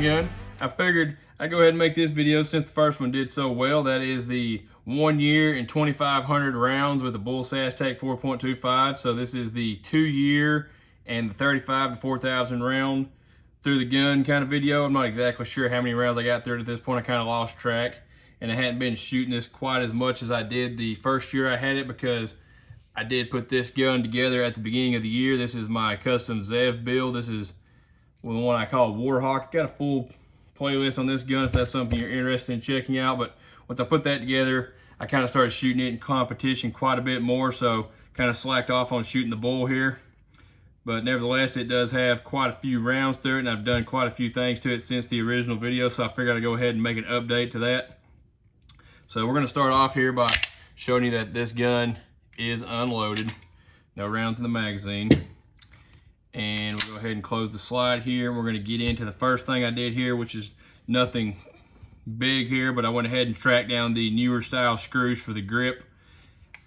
FunNGun. I figured I'd go ahead and make this video since the first one did so well. That is the 1 year and 2,500 rounds with the Bul SAS TAC 4.25. So this is the 2 year and the 35 to 4,000 round through the gun kind of video. I'm not exactly sure how many rounds I got through it at this point. I kind of lost track, and I hadn't been shooting this quite as much as I did the first year I had it, because I did put this gun together at the beginning of the year. This is my custom Zev build. This is the one I call Warhawk. Got a full playlist on this gun if that's something you're interested in checking out. But once I put that together, I kind of started shooting it in competition quite a bit more, so kind of slacked off on shooting the Bul here. But nevertheless, it does have quite a few rounds through it, and I've done quite a few things to it since the original video, so I figured I'd go ahead and make an update to that. So we're going to start off here by showing you that this gun is unloaded. No rounds in the magazine. And we'll go ahead and close the slide here. We're going to get into the first thing I did here, which is nothing big here, but I went ahead and tracked down the newer style screws for the grip.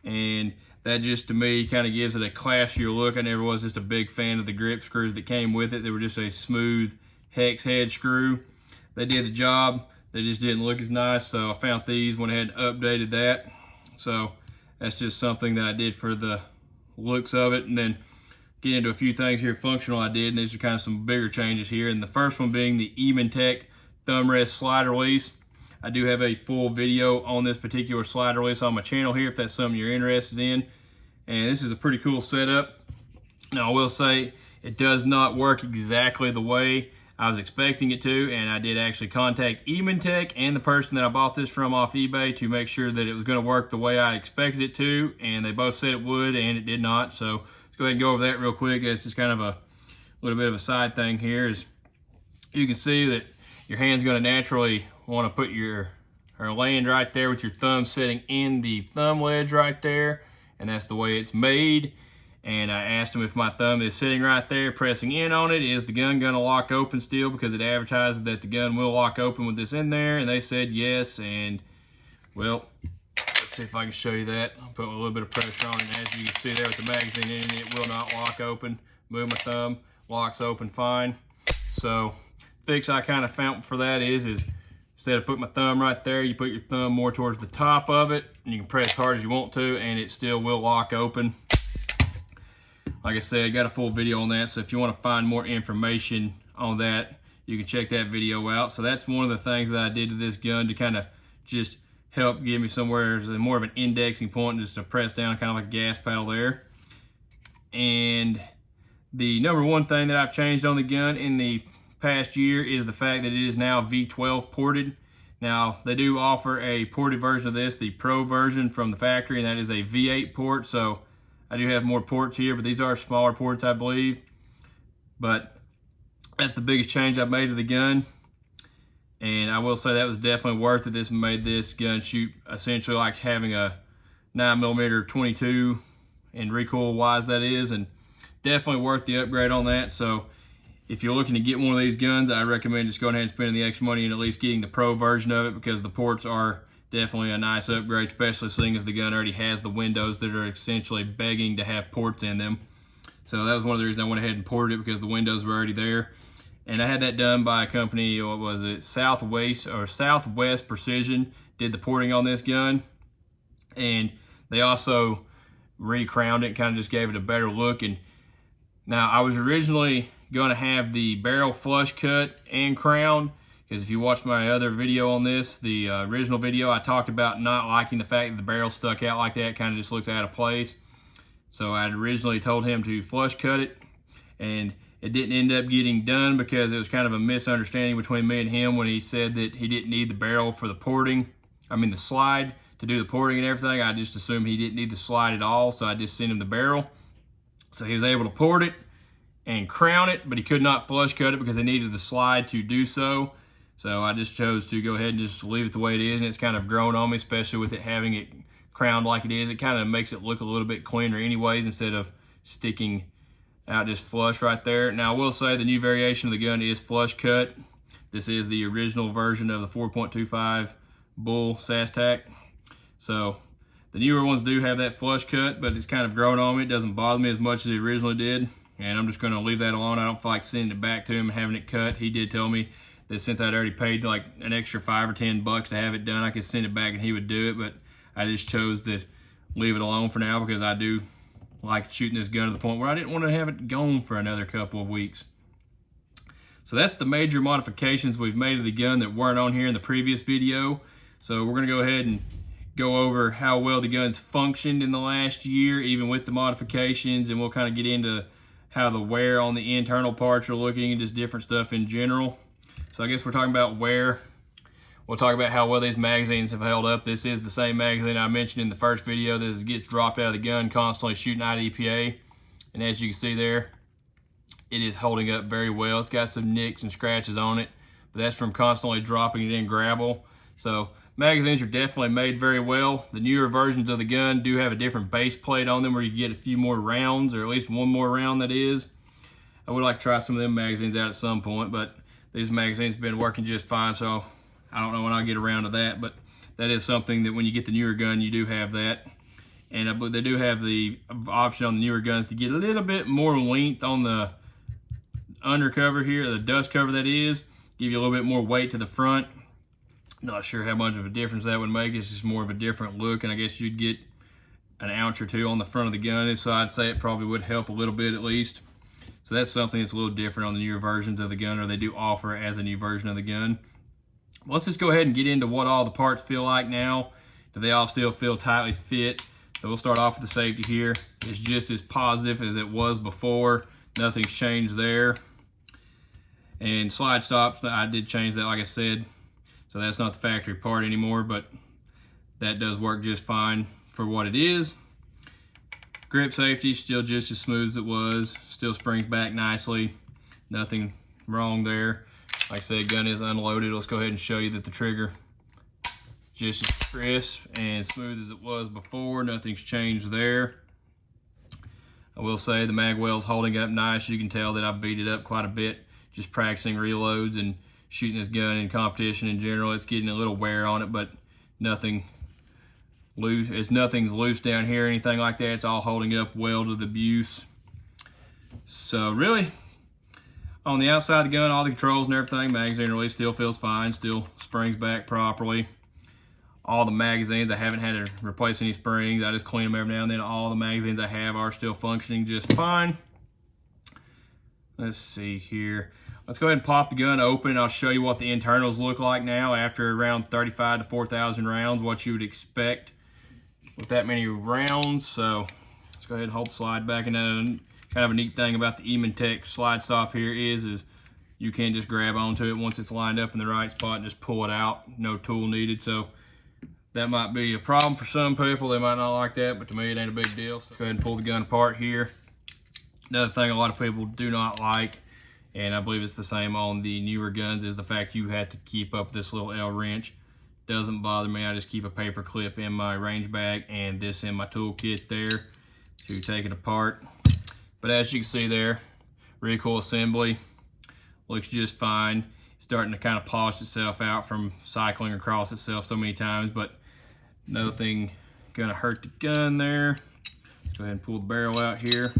And that just, to me, kind of gives it a classier look. I never was just a big fan of the grip screws that came with it. They were just a smooth hex head screw. They did the job. They just didn't look as nice, so I found these, went ahead and updated that. So that's just something that I did for the looks of it. And then get into a few things here functional I did, and these are kind of some bigger changes here. And the first one being the Tech thumb rest slide release. I do have a full video on this particular slide release on my channel here if that's something you're interested in. And this is a pretty cool setup. Now I will say it does not work exactly the way I was expecting it to, and I did actually contact Tech and the person that I bought this from off eBay to make sure that it was going to work the way I expected it to, and they both said it would, and it did not. So let's go ahead and go over that real quick. It's just kind of a little bit of a side thing here. Is you can see that your hand's going to naturally want to put your, or land right there with your thumb sitting in the thumb ledge right there, and that's the way it's made. And I asked them if my thumb is sitting right there pressing in on it, is the gun going to lock open still, because it advertises that the gun will lock open with this in there, and they said yes. And well, let's see if I can show you that. I'll put a little bit of pressure on it, and as you can see there with the magazine in it, it will not lock open. Move my thumb, locks open fine. So fix I kind of found for that is instead of putting my thumb right there, you put your thumb more towards the top of it, and you can press as hard as you want to, and it still will lock open. Like I said, I got a full video on that, so if you want to find more information on that, you can check that video out. So that's one of the things that I did to this gun to kind of just help give me somewhere as more of an indexing point, just to press down kind of like a gas pedal there. And the number one thing that I've changed on the gun in the past year is the fact that it is now V12 ported. Now, they do offer a ported version of this, the Pro version from the factory, and that is a V8 port. So I do have more ports here, but these are smaller ports, I believe. But that's the biggest change I've made to the gun. And I will say that was definitely worth it. This made this gun shoot essentially like having a 9mm 22 and recoil wise, that is, and definitely worth the upgrade on that. So if you're looking to get one of these guns, I recommend just going ahead and spending the extra money and at least getting the Pro version of it, because the ports are definitely a nice upgrade, especially seeing as the gun already has the windows that are essentially begging to have ports in them. So that was one of the reasons I went ahead and ported it, because the windows were already there. And I had that done by a company, what was it, Southwest Precision did the porting on this gun. And they also re-crowned it, kind of just gave it a better look. And now I was originally going to have the barrel flush cut and crown, because if you watch my other video on this, the original video, I talked about not liking the fact that the barrel stuck out like that. It kind of just looks out of place. So I had originally told him to flush cut it, and it didn't end up getting done because it was kind of a misunderstanding between me and him when he said that he didn't need the barrel for the porting. I mean the slide to do the porting and everything. I just assumed he didn't need the slide at all, so I just sent him the barrel. So he was able to port it and crown it, but he could not flush cut it because he needed the slide to do so. So I just chose to go ahead and just leave it the way it is, and it's kind of grown on me, especially with it having it crowned like it is. It kind of makes it look a little bit cleaner anyways, instead of sticking out just flush right there. Now I will say the new variation of the gun is flush cut. This is the original version of the 4.25 Bul SAS TAC. So the newer ones do have that flush cut, but it's kind of grown on me. It doesn't bother me as much as it originally did, and I'm just going to leave that alone. I don't feel like sending it back to him and having it cut. He did tell me that since I'd already paid like an extra $5 or $10 to have it done, I could send it back and he would do it. But I just chose to leave it alone for now because I do like shooting this gun to the point where I didn't want to have it gone for another couple of weeks. So that's the major modifications we've made to the gun that weren't on here in the previous video. So we're going to go ahead and go over how well the gun's functioned in the last year, even with the modifications, and we'll kind of get into how the wear on the internal parts are looking and just different stuff in general. So I guess we're talking about wear. We'll talk about how well these magazines have held up. This is the same magazine I mentioned in the first video that gets dropped out of the gun constantly shooting IDPA. And as you can see there, it is holding up very well. It's got some nicks and scratches on it, but that's from constantly dropping it in gravel. So magazines are definitely made very well. The newer versions of the gun do have a different base plate on them where you get a few more rounds, or at least one more round that is. I would like to try some of them magazines out at some point, but these magazines have been working just fine, so I don't know when I'll get around to that, but that is something that when you get the newer gun, you do have that. And they do have the option on the newer guns to get a little bit more length on the undercover here, the dust cover that is, give you a little bit more weight to the front. Not sure how much of a difference that would make. It's just more of a different look, and I guess you'd get an ounce or two on the front of the gun, so I'd say it probably would help a little bit at least. So that's something that's a little different on the newer versions of the gun, or they do offer as a new version of the gun. Let's just go ahead and get into what all the parts feel like now. Do they all still feel tightly fit? So we'll start off with the safety here. It's just as positive as it was before. Nothing's changed there. And slide stops, I did change that like I said. So that's not the factory part anymore, but that does work just fine for what it is. Grip safety, still just as smooth as it was. Still springs back nicely. Nothing wrong there. Like I said, gun is unloaded. Let's go ahead and show you that the trigger just as crisp and smooth as it was before. Nothing's changed there. I will say the mag well's holding up nice. You can tell that I've beat it up quite a bit just practicing reloads and shooting this gun in competition in general. It's getting a little wear on it, but nothing loose. Nothing's loose down here or anything like that. It's all holding up well to the Buse. So really, on the outside of the gun, all the controls and everything, magazine release still feels fine, still springs back properly. All the magazines, I haven't had to replace any springs. I just clean them every now and then. All the magazines I have are still functioning just fine. Let's see here. Let's go ahead and pop the gun open. I'll show you what the internals look like now after around 35 to 4,000 rounds, what you would expect with that many rounds. So let's go ahead and hold slide back. And then kind of a neat thing about the Ementech slide stop here is you can just grab onto it once it's lined up in the right spot and just pull it out. No tool needed. So that might be a problem for some people. They might not like that, but to me it ain't a big deal. So let's go ahead and pull the gun apart here. Another thing a lot of people do not like, and I believe it's the same on the newer guns, is the fact you have to keep up this little L wrench. Doesn't bother me. I just keep a paper clip in my range bag and this in my toolkit there to take it apart. But as you can see there, recoil assembly looks just fine. It's starting to kind of polish itself out from cycling across itself so many times, but nothing gonna hurt the gun there. Let's go ahead and pull the barrel out here.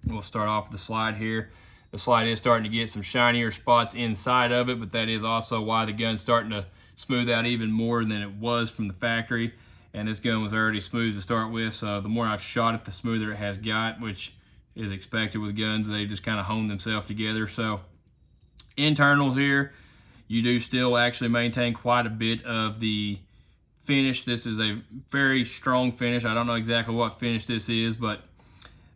We'll start off with the slide here. The slide is starting to get some shinier spots inside of it, but that is also why the gun's starting to smooth out even more than it was from the factory. And this gun was already smooth to start with, so the more I've shot it, the smoother it has got, which is expected with guns. They just kind of hone themselves together. So internals here, you do still actually maintain quite a bit of the finish. This is a very strong finish. I don't know exactly what finish this is, but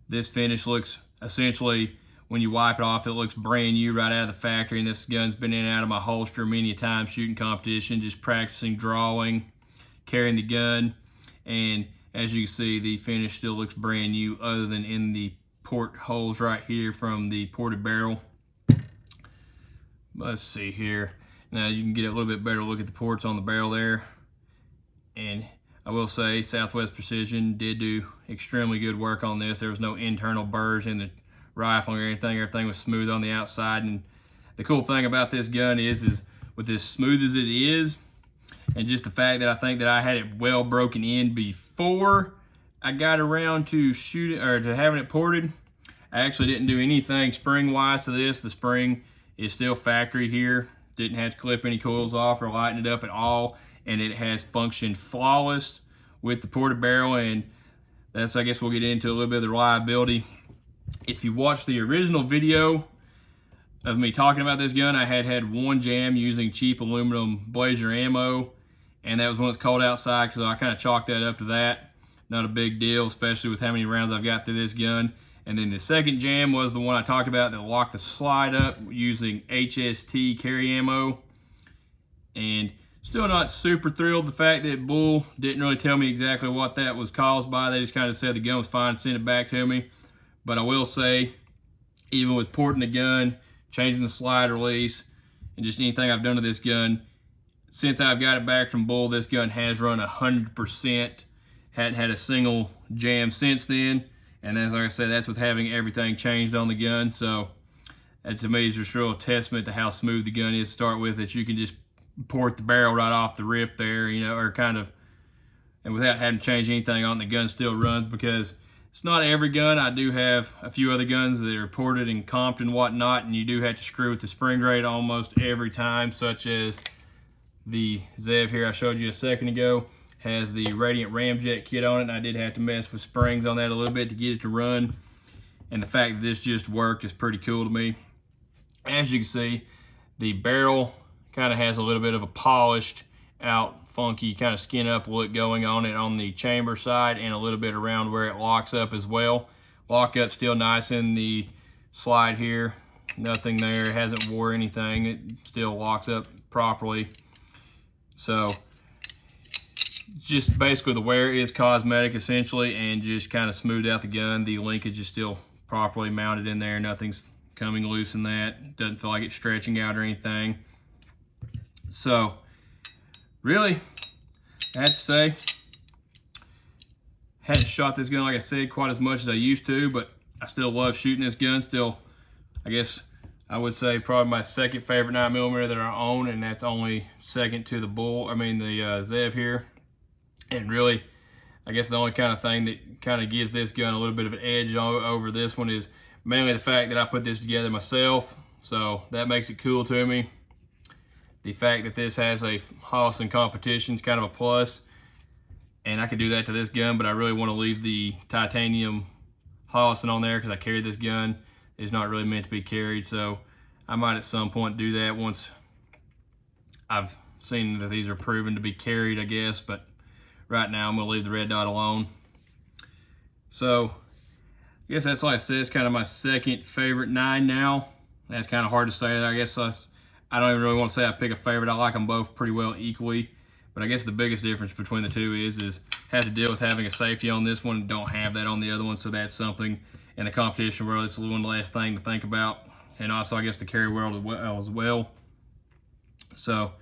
this finish looks essentially, when you wipe it off, it looks brand new right out of the factory. And this gun's been in and out of my holster many times shooting competition, just practicing drawing, carrying the gun. And as you can see, the finish still looks brand new other than in the port holes right here from the ported barrel. Let's see here. Now you can get a little bit better look at the ports on the barrel there. And I will say Southwest Precision did do extremely good work on this. There was no internal burrs in the rifle or anything. Everything was smooth on the outside. And the cool thing about this gun is with as smooth as it is, and just the fact that I think that I had it well broken in before I got around to shooting or to having it ported, I actually didn't do anything spring wise to this. The spring is still factory here Didn't have to clip any coils off or lighten it up at all, and it has functioned flawless with the ported barrel. And that's, I guess we'll get into a little bit of the reliability. If you watch the original video of me talking about this gun, I had one jam using cheap aluminum blazer ammo, and that was when it's cold outside, so I kind of chalked that up to that. Not a big deal, especially with how many rounds I've got through this gun. And then the second jam was the one I talked about that locked the slide up using HST carry ammo. And still not super thrilled the fact that Bul didn't really tell me exactly what that was caused by. They just kind of said the gun was fine, sent it back to me. But I will say, even with porting the gun, changing the slide release, and just anything I've done to this gun, since I've got it back from Bul, this gun has run 100%. Hadn't had a single jam since then. And as like I said, that's with having everything changed on the gun. So that to me is just a real testament to how smooth the gun is to start with, that you can just port the barrel right off the rip there, you know, or kind of, and without having to change anything on the gun still runs, because it's not every gun. I do have a few other guns that are ported and comped and whatnot, and you do have to screw with the spring rate almost every time, such as the Zev here I showed you a second ago. Has the Radiant Ramjet kit on it, and I did have to mess with springs on that a little bit to get it to run. And the fact that this just worked is pretty cool to me. As you can see, the barrel kind of has a little bit of a polished out, funky kind of skin up look going on it on the chamber side, and a little bit around where it locks up as well. Lock up still nice in the slide here. Nothing there, it hasn't wore anything. It still locks up properly. So just basically the wear is cosmetic essentially, and just kind of smoothed out the gun. The linkage is still properly mounted in there. Nothing's coming loose in that. Doesn't feel like it's stretching out or anything. So really, I have to say, hadn't shot this gun, like I said, quite as much as I used to, but I still love shooting this gun. Still, I guess I would say probably my second favorite 9mm that I own, and that's only second to the Zev here. And really, I guess the only kind of thing that kind of gives this gun a little bit of an edge over this one is mainly the fact that I put this together myself. So that makes it cool to me. The fact that this has a Holosun competition is kind of a plus. And I could do that to this gun, but I really want to leave the titanium Holosun on there because I carry this gun. It's not really meant to be carried. So I might at some point do that once I've seen that these are proven to be carried, I guess. But right now, I'm going to leave the red dot alone. So, I guess that's, like I said, it's kind of my second favorite 9 now. That's kind of hard to say. I guess I don't even really want to say I pick a favorite. I like them both pretty well equally. But I guess the biggest difference between the two is have to deal with having a safety on this one and don't have that on the other one. So that's something in the competition world. It's one last thing to think about. And also, I guess, the carry world as well. So,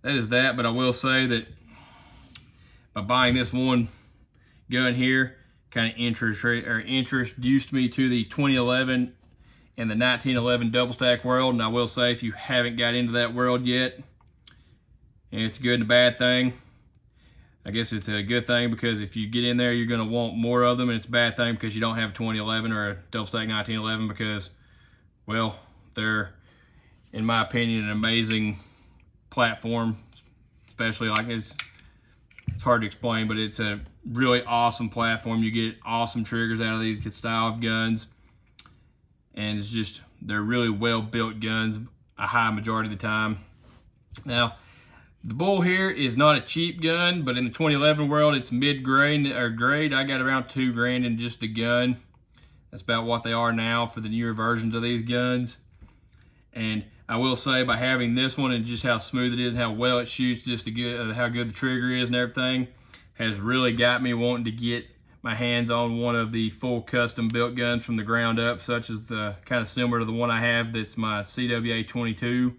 that is that. But I will say that by buying this one gun here, kind of introduced me to the 2011 and the 1911 double stack world. And I will say, if you haven't got into that world yet, and it's a good and a bad thing. I guess it's a good thing because if you get in there, you're going to want more of them, and it's a bad thing because you don't have a 2011 or a double stack 1911 because, well, they're, in my opinion, an amazing platform, especially like it's hard to explain, but it's a really awesome platform. You get awesome triggers out of these good style of guns, and it's just, they're really well-built guns a high majority of the time. Now, the Bul here is not a cheap gun, but in the 2011 world, it's mid-grade or grade. I got around $2 grand in just the gun. That's about what they are now for the newer versions of these guns. And I will say, by having this one and just how smooth it is and how well it shoots, just how good the trigger is and everything, has really got me wanting to get my hands on one of the full custom built guns from the ground up, such as the kind of similar to the one I have that's my CWA 22.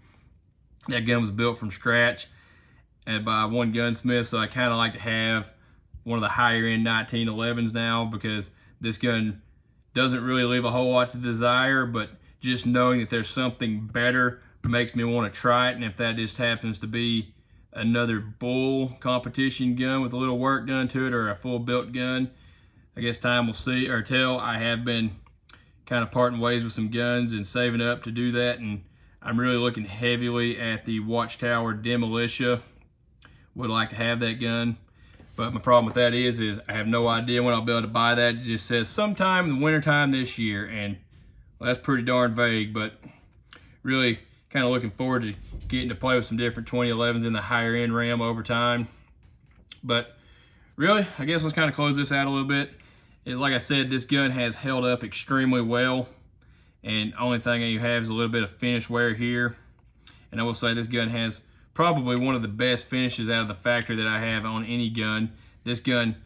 That gun was built from scratch and by one gunsmith, so I kind of like to have one of the higher end 1911s now, because this gun doesn't really leave a whole lot to desire, but just knowing that there's something better makes me want to try it. And if that just happens to be another Bul competition gun with a little work done to it, or a full built gun, I guess time will see or tell. I have been kind of parting ways with some guns and saving up to do that, and I'm really looking heavily at the Watchtower Demolitia. Would like to have that gun, but my problem with that is I have no idea when I'll be able to buy that. It just says sometime in the wintertime this year, and well, that's pretty darn vague, but really kind of looking forward to getting to play with some different 2011s in the higher end RAM over time. But really, I guess let's kind of close this out a little bit. Is like I said, this gun has held up extremely well, and only thing you have is a little bit of finish wear here. And I will say this gun has probably one of the best finishes out of the factory that I have on any gun. This gun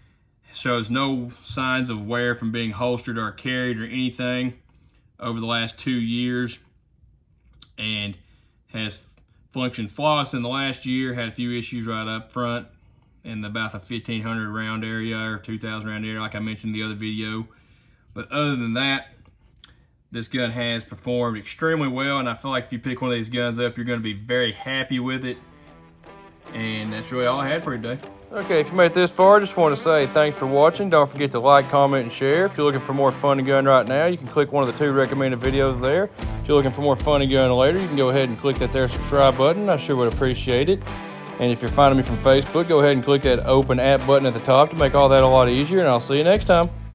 shows no signs of wear from being holstered or carried or anything over the last 2 years, and has functioned flawless in the last year. Had a few issues right up front in about the 1,500 round area or 2,000 round area, like I mentioned in the other video. But other than that, this gun has performed extremely well, and I feel like if you pick one of these guns up, you're going to be very happy with it. And that's really all I had for you today. Okay, if you made it this far, I just want to say thanks for watching. Don't forget to like, comment, and share. If you're looking for more FunNGun right now, you can click one of the 2 recommended videos there. If you're looking for more FunNGun later, you can go ahead and click that there subscribe button. I sure would appreciate it. And if you're finding me from Facebook, go ahead and click that open app button at the top to make all that a lot easier, and I'll see you next time.